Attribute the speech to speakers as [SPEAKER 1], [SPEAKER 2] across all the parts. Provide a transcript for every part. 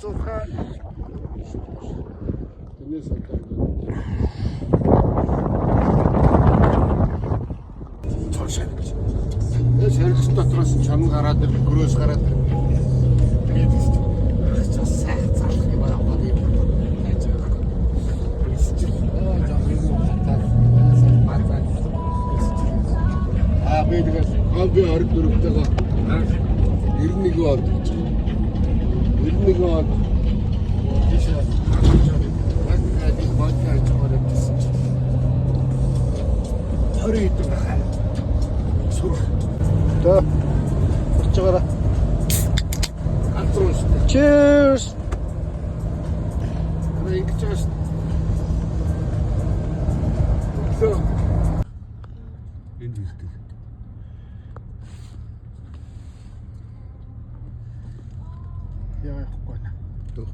[SPEAKER 1] зурхаа. Тэрнээс одоо цаашаа. Ეს хэрэгс дотроос чам гараад ир, гөрөөс гараад ир. Тэгээд цаас сайхан юм аа. Бидгээс хобби 24-тэйгээ 91 он. 91 он. Тийшээ. Яг нэг бодгоор чамаарчсан. 20 хэдэн бахаа. Сүр. Тэ. Орчгоороо. Антрус. Cheers. Ингэж. Зөө. Энд ирдэг. Яа яахгүй наа. Төө.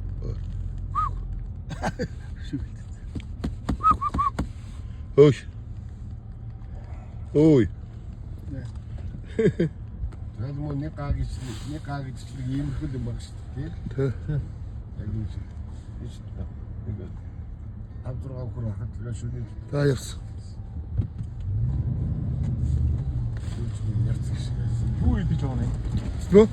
[SPEAKER 1] Ой. Ой. Яг мөн нэг гаагч ийм хөл юм байна шүү дээ. Тэ. Яг юм шиг. Нэг авдраа хураа хатлаа шүний. За явсан. Юу идэж байгаа юм бэ?